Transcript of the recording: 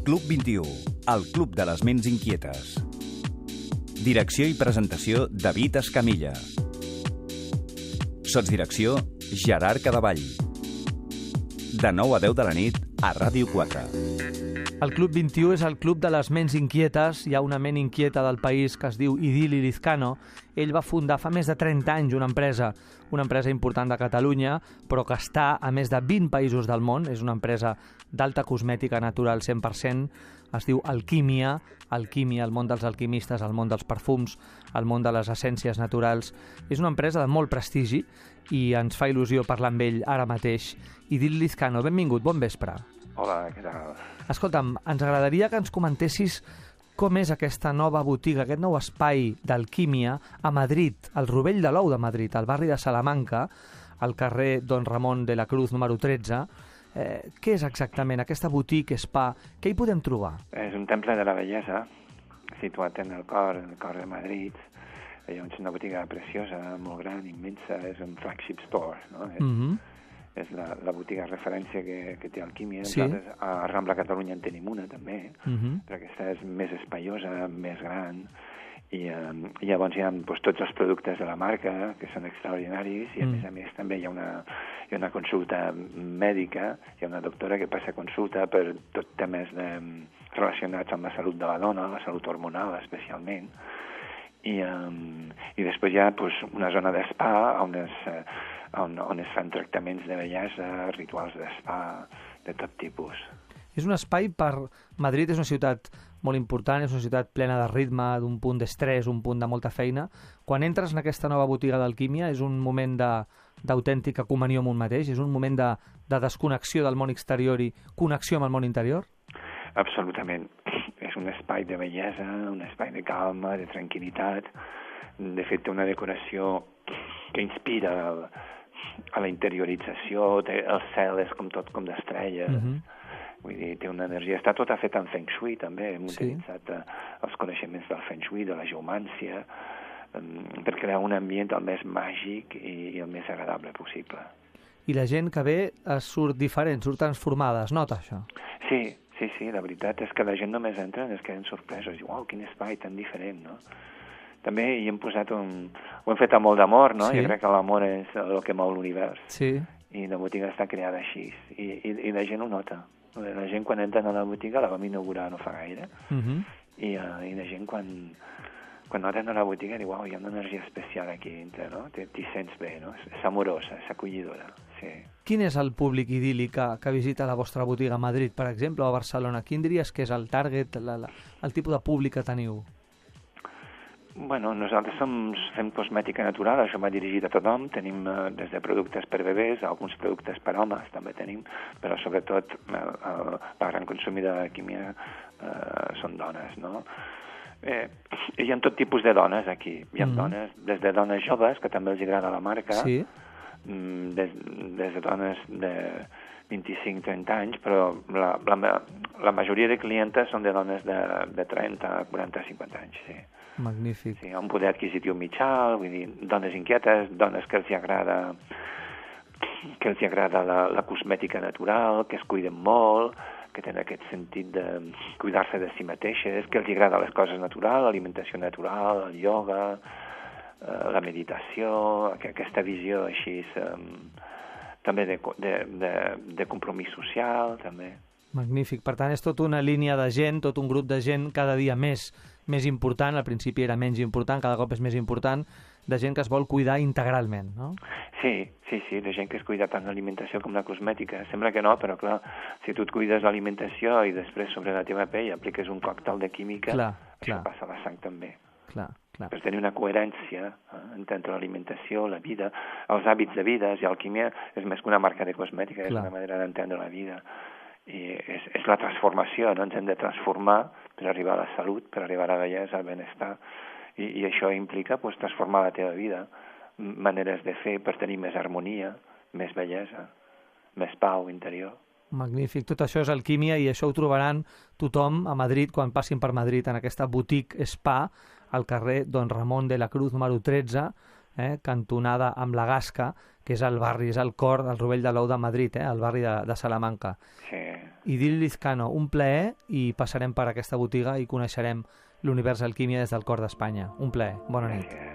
Club 21, el club de les ments inquietes. Direcció i presentació, David Escamilla. Sotsdirecció, Gerard Cadavall. De 9 a 10 de la nit, a Ràdio 4. El Club 21 és el club de les ments inquietes. Hi ha una ment inquieta del país que es diu Idili Lizcano. Ell va fundar fa més de 30 anys una empresa important de Catalunya, però que està a més de 20 països del món. És una empresa d'alta cosmètica natural 100%. Es diu Alquímia, el món dels alquimistes, el món dels perfums, el món de les essències naturals. És una empresa de molt prestigi i ens fa il·lusió parlar amb ell ara mateix. Idili Lizcano, benvingut, bon vespre. Hola, què tal? Escolta'm, ens agradaria que ens comentessis com és aquesta nova botiga, aquest nou espai d'Alquímia a Madrid, al Rovell de l'Ou de Madrid, al barri de Salamanca, al carrer Don Ramón de la Cruz número 13. Què és exactament aquesta botiga, spa? Què hi podem trobar? És un temple de la bellesa, situat en el cor de Madrid. És una botiga preciosa, molt gran, immensa, és un flagship store, no? És la botiga de referència que té Alquímia. Sí. Nosaltres a Rambla Catalunya en tenim una, també, però aquesta és més espaiosa, més gran, i llavors hi ha tots els productes de la marca, que són extraordinaris, i a més també hi ha una consulta mèdica, hi ha una doctora que passa consulta per tot temes relacionats amb la salut de la dona, la salut hormonal especialment, i després hi ha una zona d'espa on es fan tractaments de bellesa, rituals d'espa, de tot tipus. És un espai per... Madrid és una ciutat molt important, és una ciutat plena de ritme, d'un punt d'estrès, un punt de molta feina. Quan entres en aquesta nova botiga d'Alquímia és un moment d'autèntica comunió amb un mateix? És un moment de desconnexió del món exterior i connexió amb el món interior? Absolutament. És un espai de bellesa, un espai de calma, de tranquil·litat. De fet, té una decoració que inspira a la interiorització, el cel és com d'estrelles, vull dir, té una energia, està tota feta en Feng Shui també, hem utilitzat els coneixements del Feng Shui, de la geomància, per crear un ambient el més màgic i el més agradable possible. I la gent que ve surt diferent, surt transformada, es nota això? Sí, la veritat és que la gent només entra i es queden sorpresos, diu, uau, quin espai tan diferent, no? També hi hem posat ho hem fet amb molt d'amor, no? Sí. Jo crec que l'amor és el que mou l'univers. Sí. I la botiga està creada així. I la gent ho nota. La gent quan entra a la botiga, la vam inaugurar no fa gaire, i la gent quan entren a la botiga diu, uau, hi ha una energia especial aquí dintre, no? T'hi sents bé, no? És amorosa, és acollidora, sí. Quin és el públic idíl·lic que visita la vostra botiga a Madrid, per exemple, o a Barcelona? Quin diries que és el target, el tipus de públic que teniu? Bueno, nosaltres fem cosmètica natural, això va dirigit a tothom, tenim des de productes per bebès, alguns productes per homes també tenim, però sobretot la gran consumidor d'Alquímia són dones, no? Hi ha tot tipus de dones aquí, hi ha dones, des de dones joves, que també els agrada la marca, sí. des de dones de 25-30 anys, però la majoria de clientes són de dones de 30, 40, 50 anys, sí. Magnífic. Sí, un poder adquisitiu mitjà, vull dir, dones inquietes, dones que els agrada la cosmètica natural, que es cuiden molt, que tenen aquest sentit de cuidar-se de si mateixes, que els agrada les coses naturals, l'alimentació natural, el ioga, la meditació, aquesta visió així també de compromís social, també. Magnífic. Per tant, és tota una línia de gent, tot un grup de gent cada dia més important, al principi era menys important, cada cop és més important, de gent que es vol cuidar integralment, no? Sí, de gent que es cuida tant l'alimentació com la cosmètica. Sembla que no, però clar, si tu et cuides l'alimentació i després sobre la teva pell apliques un còctel de química, això passa a la sang també. Clar. Per tenir una coherència entre l'alimentació, la vida, els hàbits de vida, i Alquímia és més que una marca de cosmètica, és una manera d'entendre la vida. I és la transformació, no? Ens hem de transformar per arribar a la salut, per arribar a la bellesa, al benestar, i això implica transformar la teva vida, maneres de fer per tenir més harmonia, més bellesa, més pau interior. Magnífic, tot això és Alquímia i això ho trobaran tothom a Madrid quan passin per Madrid en aquesta boutique spa al carrer Don Ramón de la Cruz número 13. cantonada amb la Gasca, que és el barri, és el cor del Rovell de l'Ou de Madrid, el barri de Salamanca. Sí. Idil Lizcano, un plaer, i passarem per aquesta botiga i coneixerem l'univers alquímia des del cor d'Espanya. Un plaer. Bona nit. Gràcies.